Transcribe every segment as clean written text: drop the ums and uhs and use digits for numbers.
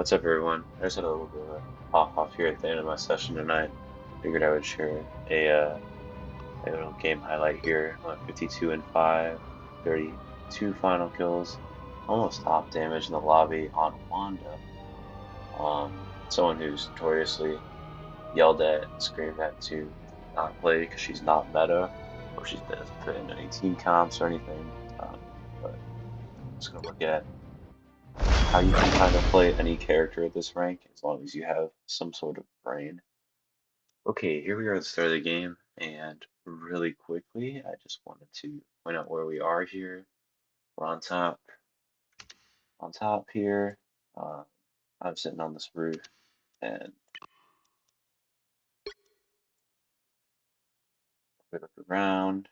What's up, everyone? I just had a little bit of a pop off here at the end of my session tonight. Figured I would share a little game highlight here. I went 52 and 5, 32 final kills, almost top damage in the lobby on Wanda. Someone who's notoriously yelled at and screamed at to not play because she's not meta or she doesn't fit in any team comps or anything. But I'm just gonna look at how you can kind of play any character at this rank as long as you have some sort of brain. Okay, here we are at the start of the game, and really quickly, I just wanted to point out where we are here. We're on top here. Uh, I'm sitting on this roof, and we look around.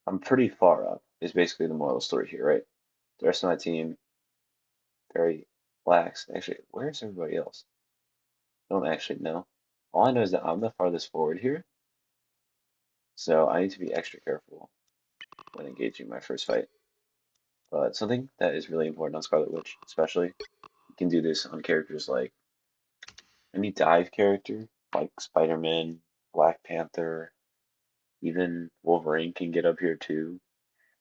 I'm pretty far up, is basically the moral of the story here, right? The rest of my team, very lax. Actually, where's everybody else? I don't actually know. All I know is that I'm the farthest forward here, so I need to be extra careful when engaging my first fight. But something that is really important on Scarlet Witch, especially, you can do this on characters like any dive character, like Spider-Man, Black Panther, even Wolverine can get up here too.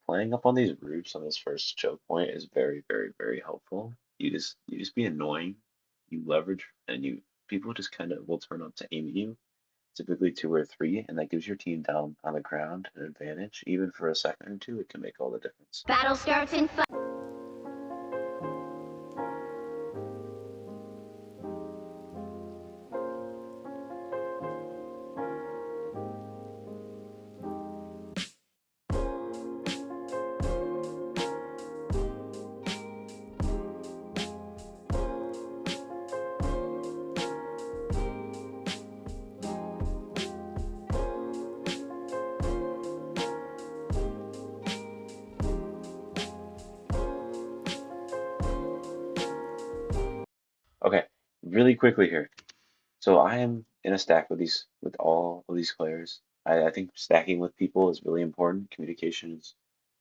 Playing up on these roofs on this first choke point is very, very, very helpful. You just be annoying, you leverage, and you people just kind of will turn up to aim at you, typically two or three, and that gives your team down on the ground an advantage. Even for a second or two, it can make all the difference. Battle starts in 5. Okay, really quickly here. So I am in a stack with all of these players. I think stacking with people is really important. Communication is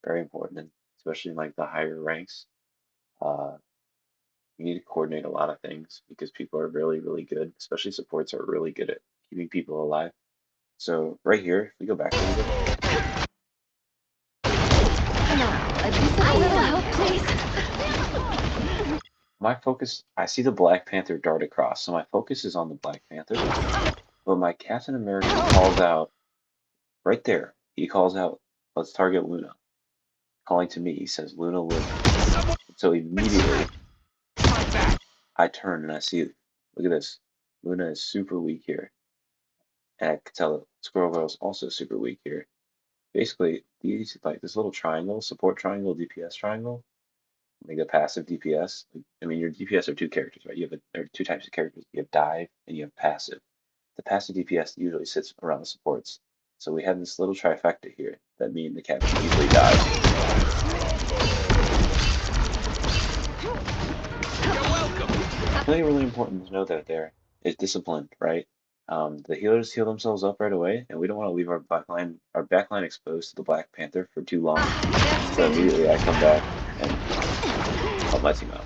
very important, and especially in like the higher ranks. Uh, you need to coordinate a lot of things because people are really, really good, especially supports are really good at keeping people alive. So right here, if we go back a little bit, I need help, please. my focus, I see the Black Panther dart across, so my focus is on the Black Panther, but my Captain America calls out right there. He calls out, let's target Luna. Calling to me, he says, Luna Luna. So immediately I turn and I see, look at this. Luna is super weak here. And I can tell that Squirrel Girl is also super weak here. Basically, these like this little triangle, support triangle, DPS triangle, like a passive DPS. Like, I mean, your DPS are two characters, right? There are two types of characters. You have dive and you have passive. The passive DPS usually sits around the supports. So we have this little trifecta here that mean the cap can easily dive. Really, really important to know that there is discipline, right? The healers heal themselves up right away, and we don't want to leave our backline exposed to the Black Panther for too long. So immediately I come back and help my team out.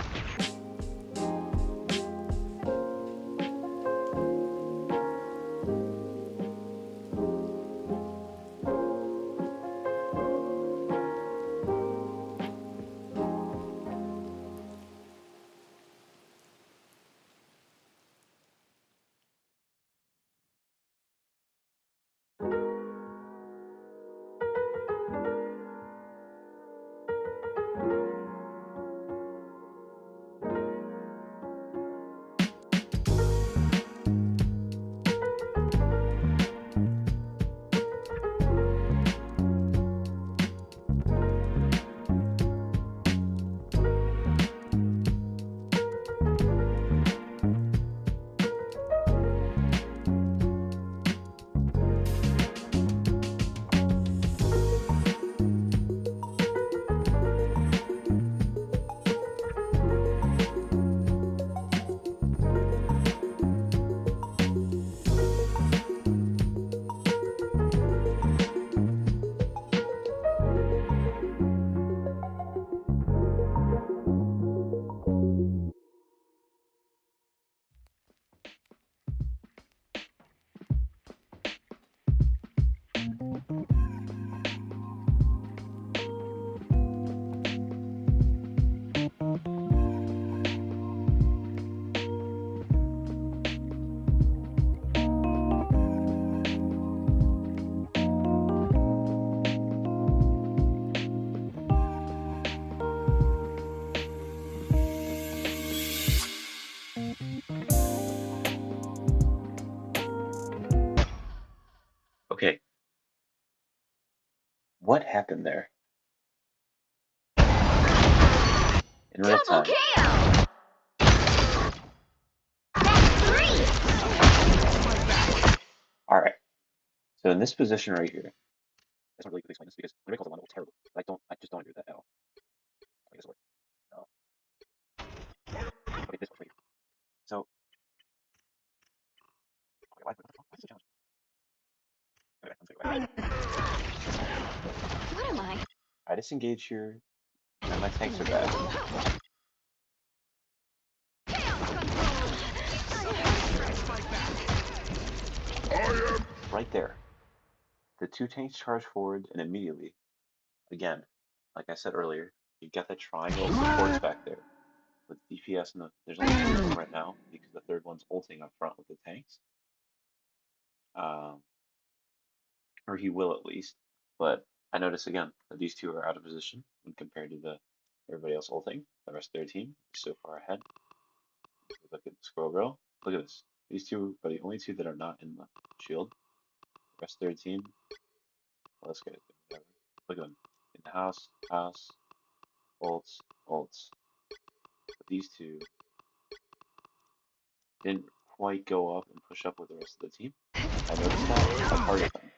happened there in real Double time. KO. That's 3. All right. So in this position right here, I just want to really quickly explain this because the calls Wanda will terrible. But I just don't agree with that at all. I think this works. No. Okay, this works right here. So, okay, what the fuck? What's the challenge? Okay, let's take it away. What am I? I disengage here, and my tanks are back. Right there. The two tanks charge forward, and immediately, again, like I said earlier, you've got the triangle of supports back there with DPS, and there's only 2 of them right now because the third one's ulting up front with the tanks. Or he will at least. But I notice again that these two are out of position when compared to everybody else ulting. The rest of their team is so far ahead. Look at Squirrel Girl. Look at this. These two are the only two that are not in the shield. The rest of their team, well, let's get it. Whatever. Look at them. In the house, ults, ults. But these two didn't quite go up and push up with the rest of the team. I noticed that. I target them.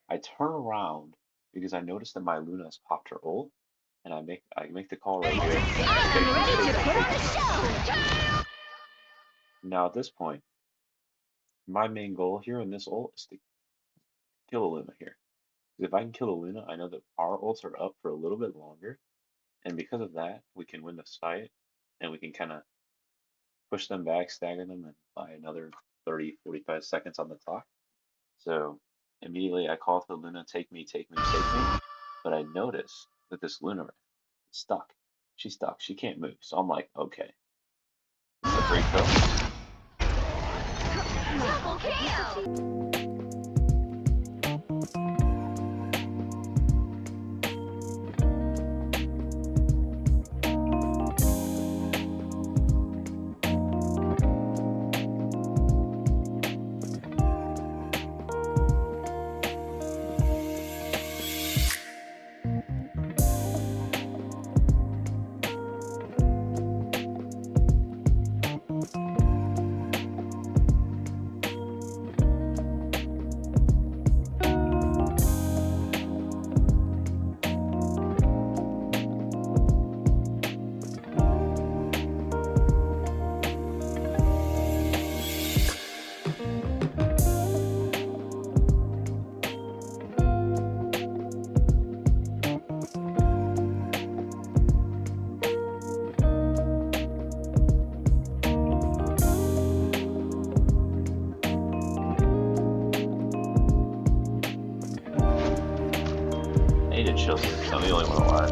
I turn around because I noticed that my Luna has popped her ult, and I make the call right here. Now at this point, my main goal here in this ult is to kill a Luna here. Because if I can kill a Luna, I know that our ults are up for a little bit longer, and because of that, we can win this fight, and we can kind of push them back, stagger them, and buy another 30, 45 seconds on the clock. So immediately I call to Luna, take me, take me, take me. But I notice that this Luna is stuck. She's stuck. She can't move. So I'm like, okay. This is a free kill. Double KO. I need to chill here. I'm the only one alive.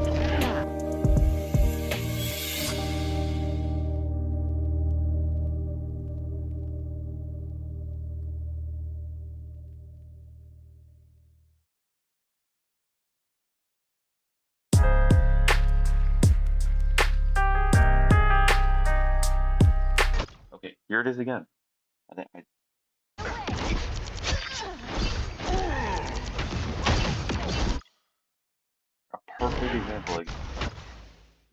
Okay, here it is again. I think a perfect example. Like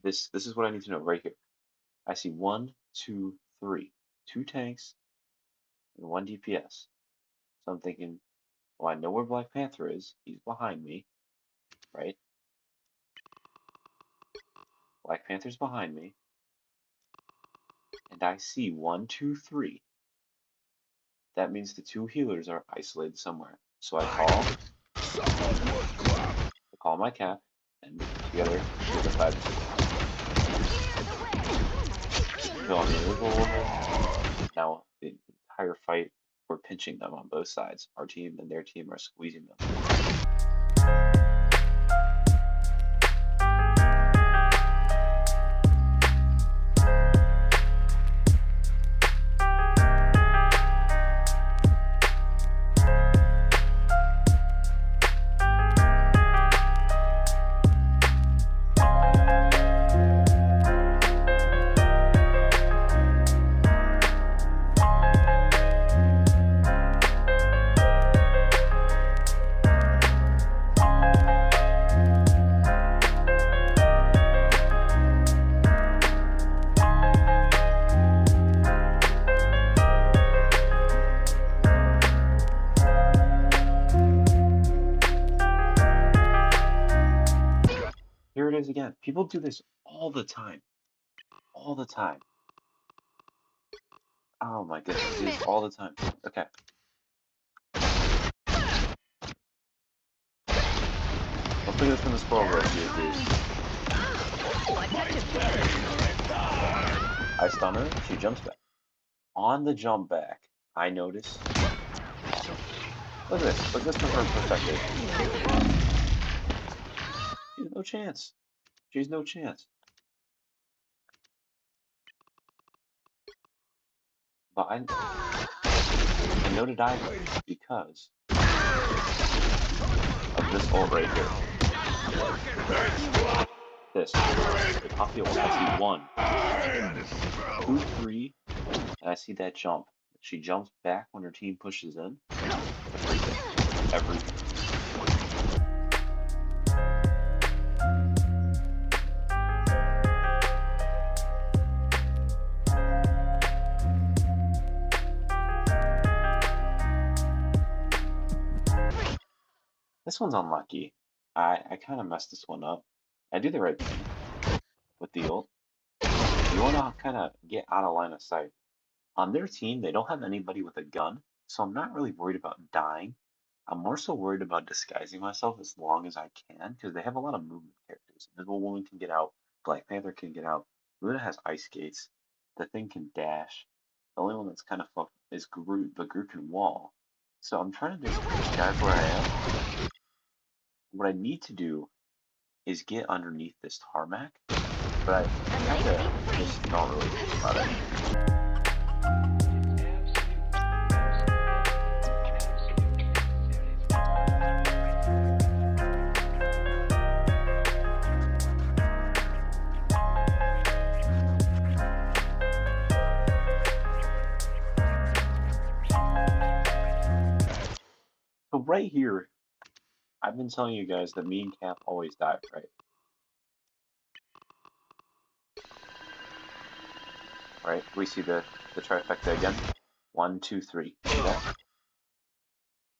this is what I need to know right here. I see 1, 2, 3, 2 tanks and 1 DPS. So I'm thinking, well, I know where Black Panther is. He's behind me, right? Black Panther's behind me, and I see 1, 2, 3. That means the 2 healers are isolated somewhere. So I call my cap, and together we get 5 kill on the invisible woman. Now the entire fight, we're pinching them on both sides. Our team and their team are squeezing them. it is again. People do this all the time. All the time. Oh my goodness, they do this all the time. Okay. Let's look at this from the squirrel row view, dude. I stun her, she jumps back. On the jump back, I notice. Look at this. Look at this from her perspective. She has no chance. She has no chance. But I know to dive because of this ult right here. This. Off the ult. I see 1, 2, 3, and I see that jump. She jumps back when her team pushes in. Everything. This one's unlucky. I kind of messed this one up. I do the right thing with the ult. You want to kind of get out of line of sight. On their team, they don't have anybody with a gun, so I'm not really worried about dying. I'm more so worried about disguising myself as long as I can, because they have a lot of movement characters. Invisible Woman can get out, Black Panther can get out, Luna has ice skates, the Thing can dash. The only one that's kind of fucked is Groot, but Groot can wall. So I'm trying to disguise where I am. What I need to do is get underneath this tarmac, but I kind of just don't really think about it. So right here, I've been telling you guys that me and Cap always dive, right? Right? We see the trifecta again. 1, 2, 3. See that?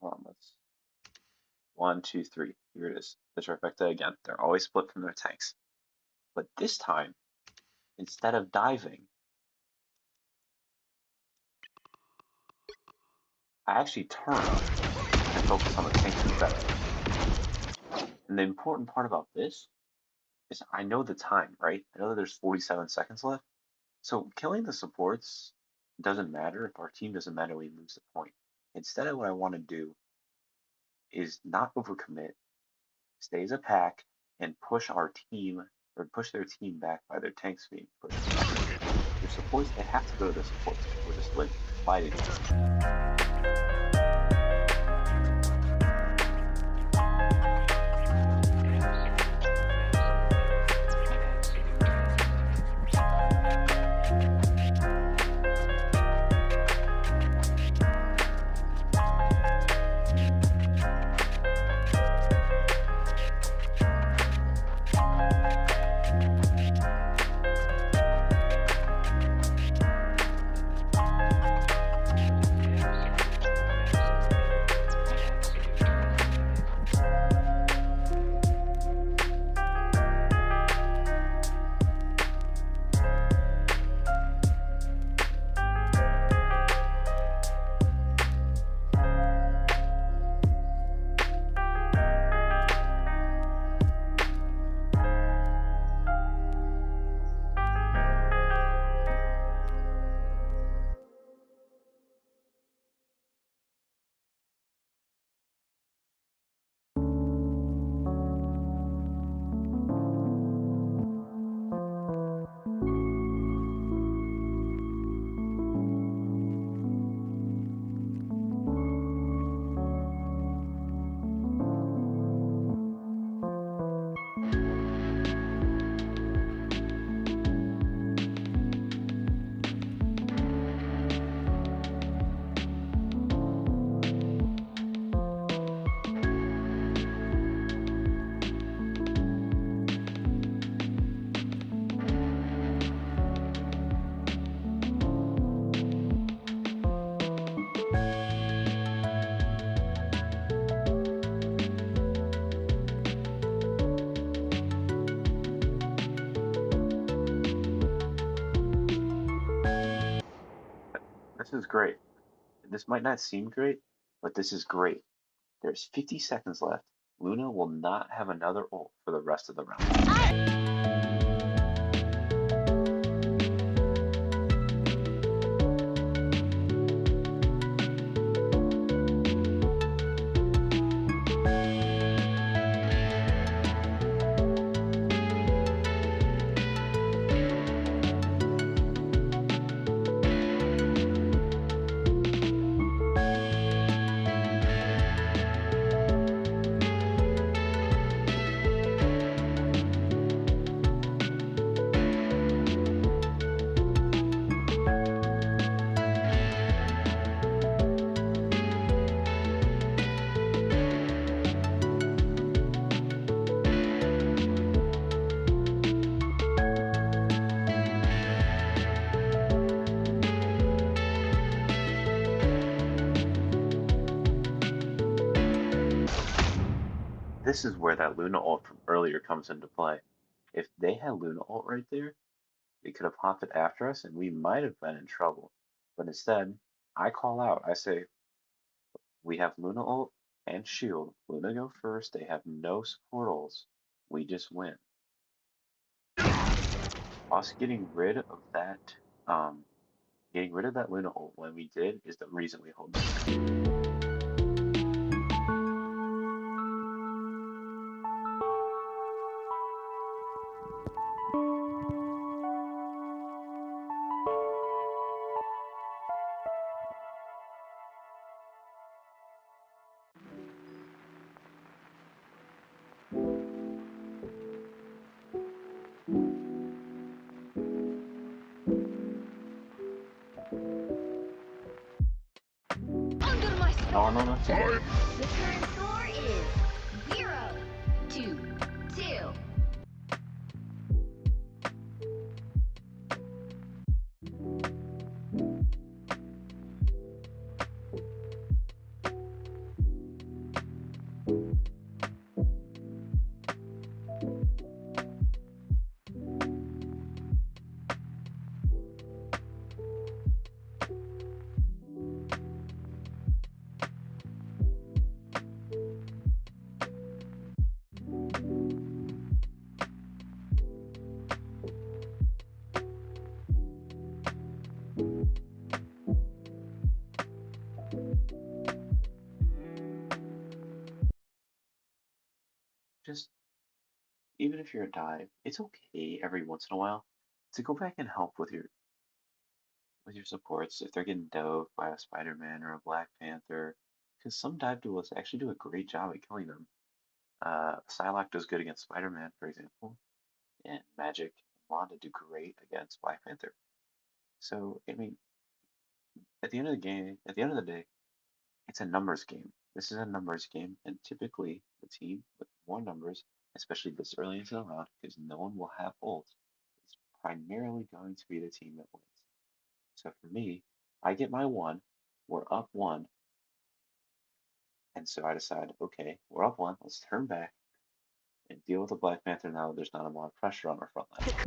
Hold on, let's. 1, 2, 3. Here it is. The trifecta again. They're always split from their tanks. But this time, instead of diving, I actually turn and focus on the tanks instead. And the important part about this is I know the time, right? I know that there's 47 seconds left. So killing the supports doesn't matter. If our team doesn't matter, we lose the point. Instead, what I want to do is not overcommit, stay as a pack, and push our team or push their team back by their tanks being pushed. Their supports, they have to go to the supports or just live fighting. is great. This might not seem great, but this is great. There's 50 seconds left. Luna will not have another ult for the rest of the round. This is where that Luna ult from earlier comes into play. If they had Luna ult right there, they could have hopped it after us and we might have been in trouble. But instead, I call out. I say, we have Luna ult and shield. Luna go first. They have no support ults. We just win. Us um, getting rid of that Luna ult when we did is the reason we hold this. Under my No, sword. no, no. The current score is 0-2. Just even if you're a dive, it's okay every once in a while to go back and help with your supports if they're getting dove by a Spider-Man or a Black Panther, because some dive duelists actually do a great job at killing them. Psylocke does good against Spider-Man, for example, and Magic and Wanda do great against Black Panther. So, I mean, at the end of the day, it's a numbers game. This is a numbers game, and typically the team with more numbers, especially this early into the round, because no one will have ult, is primarily going to be the team that wins. So for me, I get my one, we're up one, and so I decide, okay, we're up one, let's turn back and deal with the Black Panther now that there's not a lot of pressure on our front line.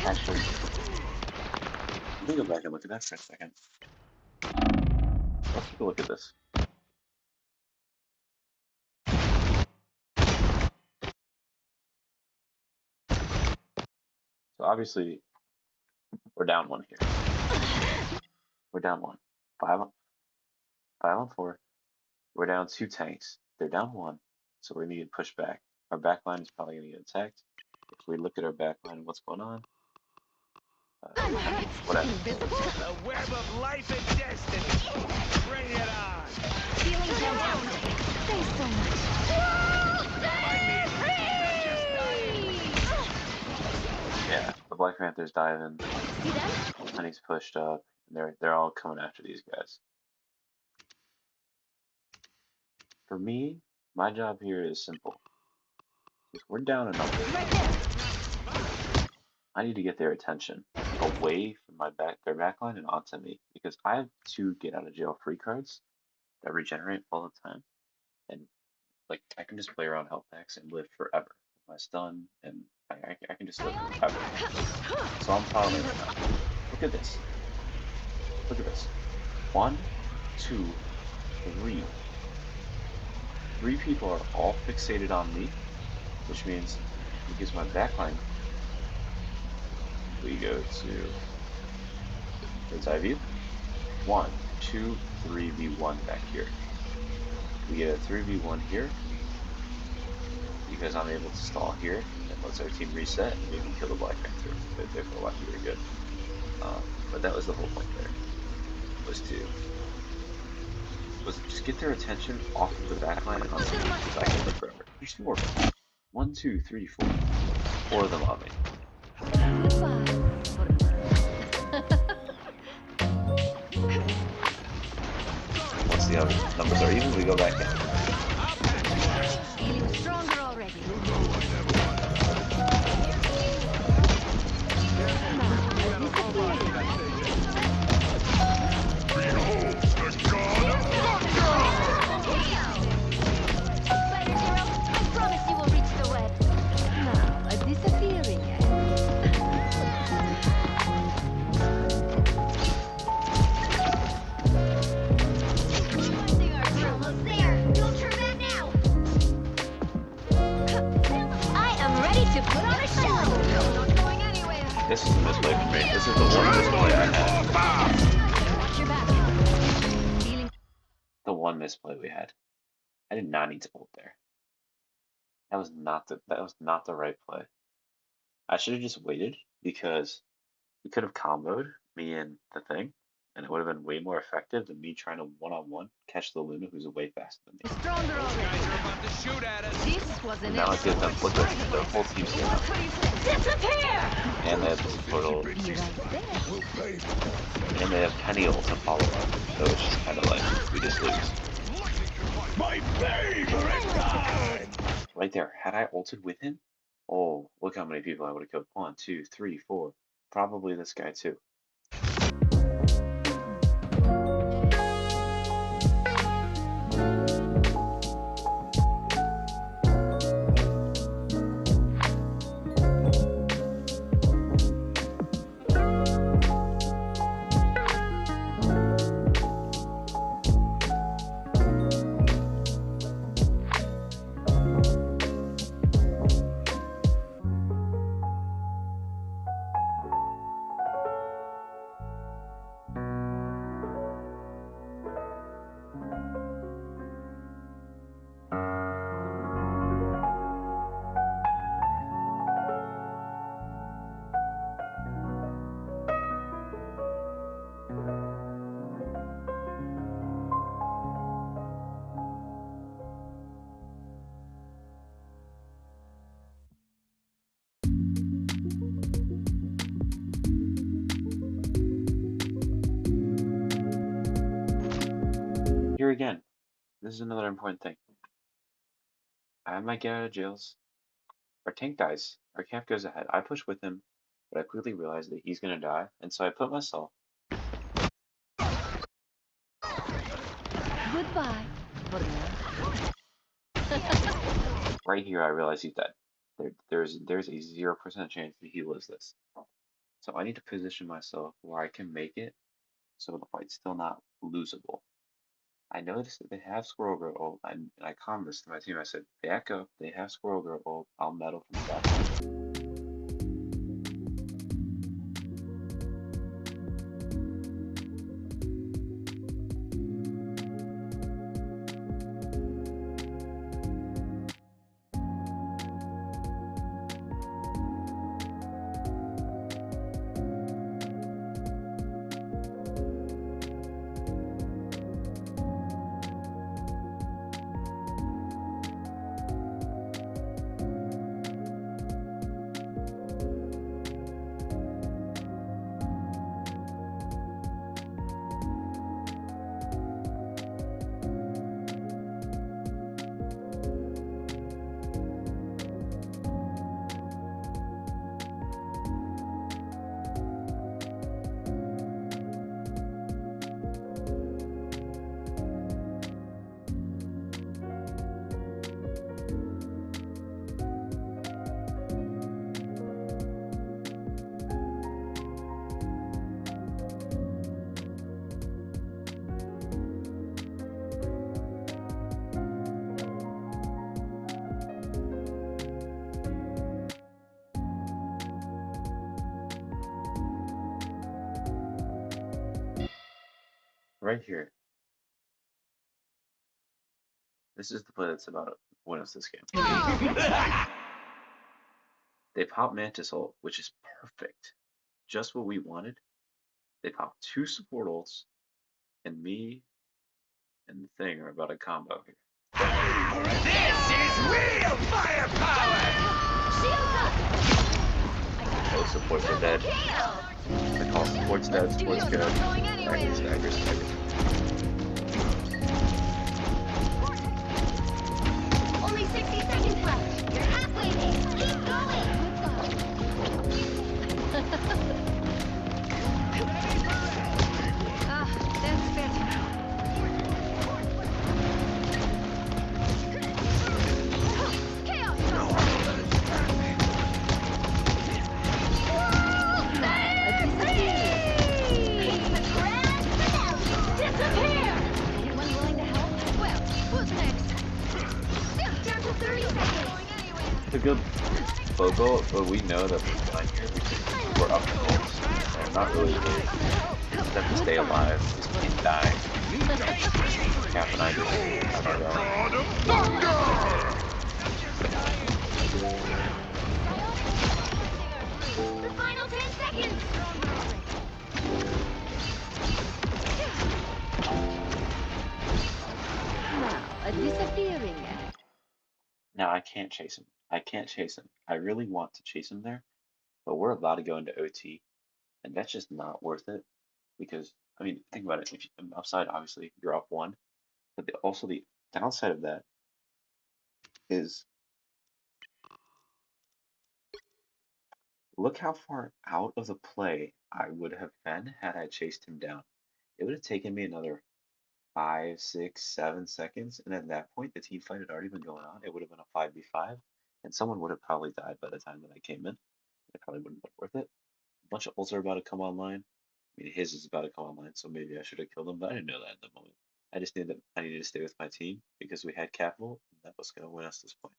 Actually, let me go back and look at that for a second. Let's take a look at this. So obviously we're down one here. We're down one. Five on four. We're down two tanks. They're down one. So we're gonna get pushed back. Our back line is probably gonna get attacked. If we look at our back line, what's going on? Whatever. The web of life and destiny. Bring it on. Feeling fantastic. Thanks so much. Yeah, the Black Panther's diving. See them? Honey's pushed up. And they're all coming after these guys. For me, my job here is simple. If we're down a number, Right there. I need to get their attention away from their backline and onto me because I have two get out of jail free cards that regenerate all the time, and like I can just play around health packs and live forever. My stun and I can just live forever. So I'm proud of it right now. Look at this. Look at this. One, two, three. Three people are all fixated on me, which means it gives my backline. We go to bird's eye view. 1, 2, 3v1 back here. We get a 3v1 here because I'm able to stall here. That lets our team reset and maybe kill the Black Panther if we're lucky or good. But that was the whole point there. Was just get their attention off of the backline and onto me because I can live forever. There's two more of them. 1, 2, 3, 4. Four of them on me. Once the other numbers are even, we go back in. Feeling stronger already. Spider Zero, I promise you will reach the web. Now, a disappearing act. Finding our we're almost there. Don't turn back now. I am ready to put on a show. Not going anywhere. This is the misplay for me. This is the one misplay I had. Watch your back. Feeling The one misplay we had. I did not need to ult there. That was not the right play. I should have just waited because we could have comboed me and the thing, and it would have been way more effective than me trying to one-on-one catch the Luna who's way faster than me. stronger Guys already. are about to shoot at us. This was an And now it gives them look at their whole team's here now. Disappear! And they have the support ult. Be right there. And they have Penny ult to follow up. So it's just kinda like we just lose. My favorite kind. Right there. Had I ulted with him? Oh, look how many people I would have killed. 1, 2, 3, 4. Probably this guy too. Here again, this is another important thing. I might get out of jails. Our tank dies. Our camp goes ahead. I push with him, but I quickly realize that he's gonna die, and so I put myself Goodbye. right here. I realize he's dead. There's a 0% chance that he lives this. So I need to position myself where I can make it so the fight's still not losable. I noticed that they have Squirrel Girl ult, and I calmed this to my team. I said, back up, they have Squirrel Girl ult, I'll meddle from the back. right here. This is the play that's about to win us this game. They pop Mantis ult, which is perfect. Just what we wanted. They pop two support ults, and me and the thing are about to combo here. This is real firepower! Shields up! Both supports are dead. I call supports dead, supports good. Staggers, staggers, staggers. Only 60 seconds left. You're halfway there. Keep going. Ah, that's better. Chaos! Disappear! Anyone willing to help? Well, who's next? Down to 30 seconds. It's a good Bogo, but we know that we're fine here because we're up in ults. And not really worried. We just have to stay alive. This can't die. Cap and I just start out. The final 10 seconds. Now, a disappearing act. Now I can't chase him. I can't chase him. I really want to chase him there, but we're about to go into OT, and that's just not worth it. Because I mean, think about it. If you, upside, obviously, you're up one, but also the downside of that is look how far out of the play I would have been had I chased him down. It would have taken me another 5, 6, 7 seconds, and at that point, the team fight had already been going on. It would have been a 5v5, and someone would have probably died by the time that I came in. It probably wouldn't have been worth it. A bunch of ults are about to come online. I mean, his is about to come online, so maybe I should have killed him, but I didn't know that at the moment. I just knew that I needed to stay with my team because we had capital, and that was going to win us this point.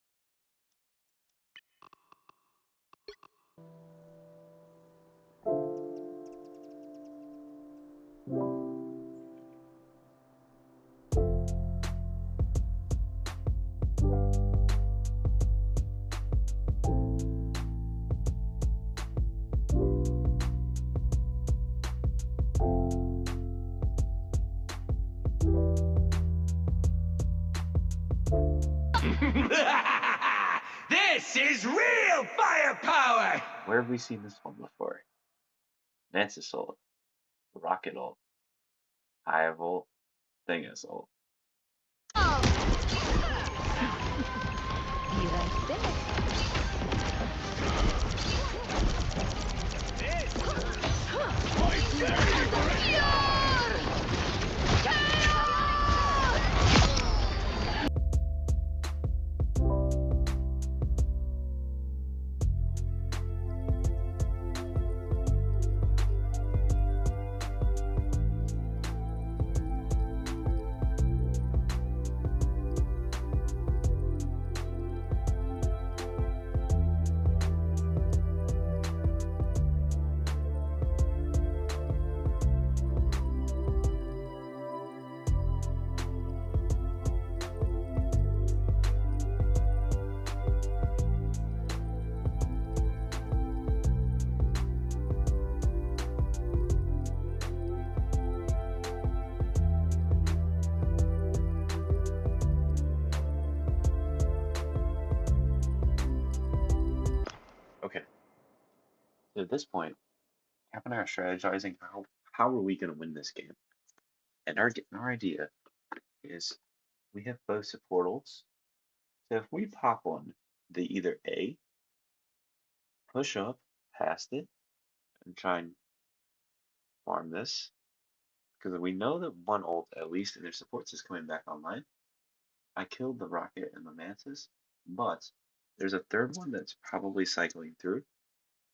This is real firepower! Where have we seen this one before? Mantis ult, Rocket ult, Hive ult, Thingus ult. Be right back. Okay, so at this point, Cap and I are strategizing how are we going to win this game, and our idea is we have both support ults. So if we pop one, they either A, push up past it and try and farm this, because we know that one ult at least in their supports is coming back online. I killed the Rocket and the Mantis, but there's a third one that's probably cycling through.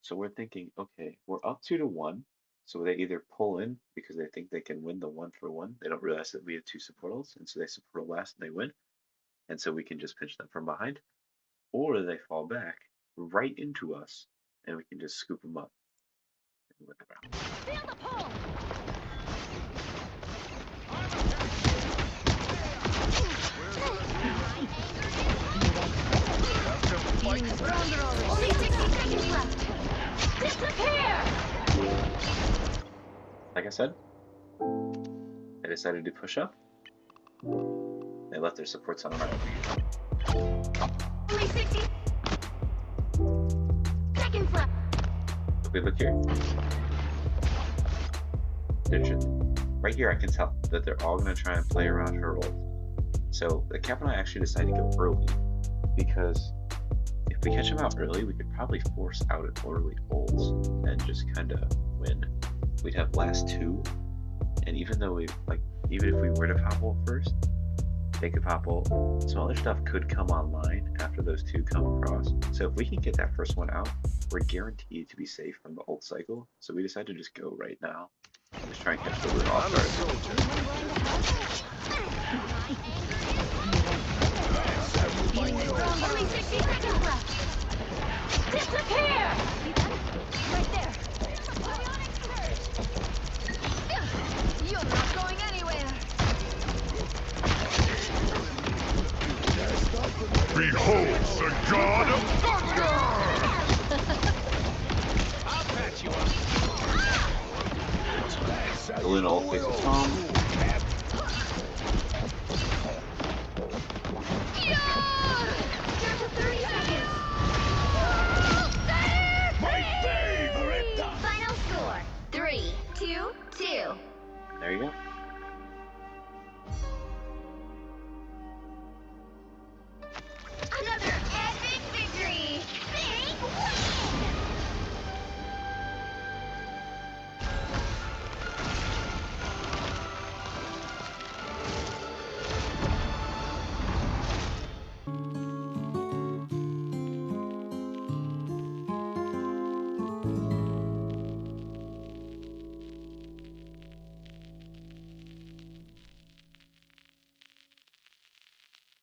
So we're thinking, okay, we're up 2-1. So they either pull in because they think they can win the 1-for-1. They don't realize that we have two support ults, and so they support ult last and they win. And so we can just pinch them from behind. Or they fall back right into us, and we can just scoop them up and win the round. Feel the pull. Stronger already. Only 60 seconds left. Disappear! Like I said, they decided to push up. They left their supports on the right. Only 60 seconds left. If we look here, right here I can tell that they're all going to try and play around her ult. So the Cap and I actually decided to go early because if we catch them out early, we could probably force out an early ult and just kind of win. We'd have last two, and even though even if we were to pop ult first, they could pop ult. Some other stuff could come online after those two come across. So if we can get that first one out, we're guaranteed to be safe from the ult cycle. So we decided to just go right now. Just try and catch the loot off Only 60 seconds left. Disappear! Right there. You're not going anywhere. Behold the god of thunder! I'll patch you up. The Luna ult takes its home.